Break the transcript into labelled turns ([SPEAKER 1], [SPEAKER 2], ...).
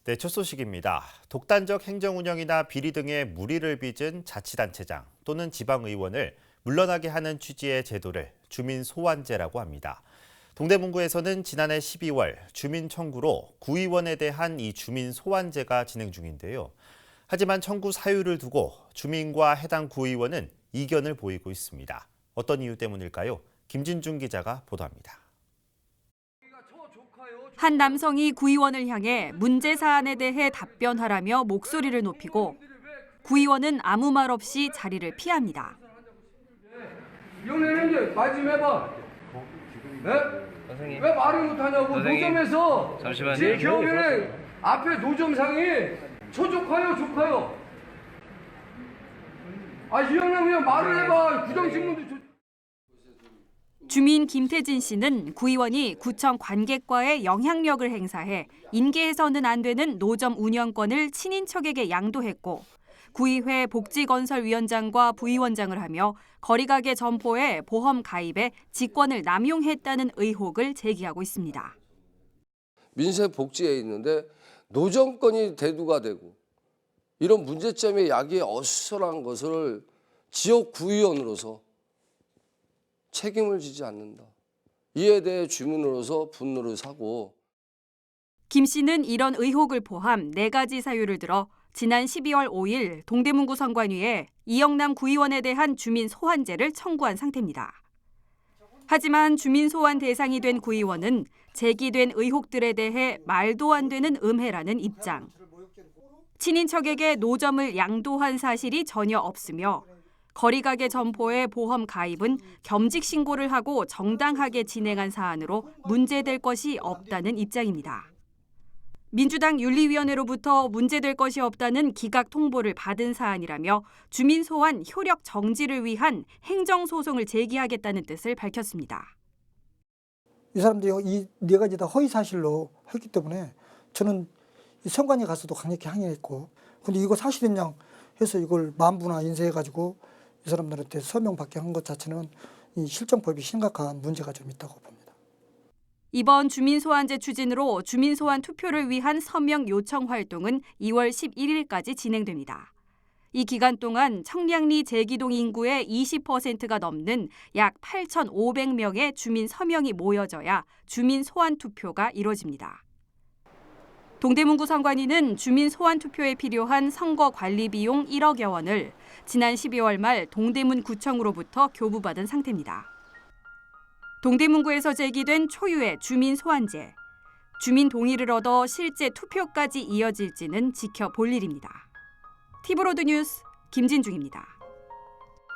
[SPEAKER 1] 네, 첫 소식입니다. 독단적 행정 운영이나 비리 등의 무리를 빚은 자치단체장 또는 지방의원을 물러나게 하는 취지의 제도를 주민소환제라고 합니다. 동대문구에서는 지난해 12월 주민 청구로 구의원에 대한 이 주민소환제가 진행 중인데요. 하지만 청구 사유를 두고 주민과 해당 구의원은 이견을 보이고 있습니다. 어떤 이유 때문일까요? 김진중 기자가 보도합니다.
[SPEAKER 2] 한 남성이 구의원을 향해 문제 사안에 대해 답변하라며 목소리를 높이고 구의원은 아무 말 없이 자리를 피합니다.
[SPEAKER 3] 연애는 말 좀 해봐. 네?
[SPEAKER 4] 선생님.
[SPEAKER 3] 왜 말을 못하냐고.
[SPEAKER 4] 선생님.
[SPEAKER 3] 노점에서
[SPEAKER 4] 잠시만요.
[SPEAKER 3] 제 기억에는 앞에 노점상이 조카요. 이 형님 그냥 말을 해봐. 부정신문도
[SPEAKER 2] 주민 김태진 씨는 구의원이 구청 관객과의 영향력을 행사해 인계해서는 안 되는 노점 운영권을 친인척에게 양도했고 구의회 복지건설위원장과 부위원장을 하며 거리가게 점포에 보험 가입에 직권을 남용했다는 의혹을 제기하고 있습니다.
[SPEAKER 5] 민생 복지에 있는데 노정권이 대두가 되고 이런 문제점에 야기에 어수선한 것을 지역 구의원으로서 책임을 지지 않는다. 이에 대해 주민으로서 분노를 사고.
[SPEAKER 2] 김 씨는 이런 의혹을 포함 4가지 사유를 들어 지난 12월 5일 동대문구 선관위에 이영남 구의원에 대한 주민 소환제를 청구한 상태입니다. 하지만 주민 소환 대상이 된 구의원은 제기된 의혹들에 대해 말도 안 되는 음해라는 입장. 친인척에게 노점을 양도한 사실이 전혀 없으며 거리가게 점포의 보험 가입은 겸직 신고를 하고 정당하게 진행한 사안으로 문제될 것이 없다는 입장입니다. 민주당 윤리위원회로부터 문제될 것이 없다는 기각 통보를 받은 사안이라며 주민 소환 효력 정지를 위한 행정소송을 제기하겠다는 뜻을 밝혔습니다.
[SPEAKER 6] 이 사람들이 이 4가지 다 허위 사실로 했기 때문에 저는 이 선관위 가서도 강력히 항의했고, 근데 이거 사실이냐 해서 이걸 만부나 인쇄해가지고 이 사람들한테 서명받게 한 것 자체는 이 실정법이 심각한 문제가 좀 있다고 봅니다.
[SPEAKER 2] 이번 주민소환제 추진으로 주민소환 투표를 위한 서명 요청 활동은 2월 11일까지 진행됩니다. 이 기간 동안 청량리 제기동 인구의 20%가 넘는 약 8,500명의 주민 서명이 모여져야 주민소환 투표가 이뤄집니다. 동대문구 선관위는 주민 소환 투표에 필요한 선거 관리 비용 1억여 원을 지난 12월 말 동대문 구청으로부터 교부받은 상태입니다. 동대문구에서 제기된 초유의 주민 소환제, 주민 동의를 얻어 실제 투표까지 이어질지는 지켜볼 일입니다. 티브로드 뉴스 김진중입니다.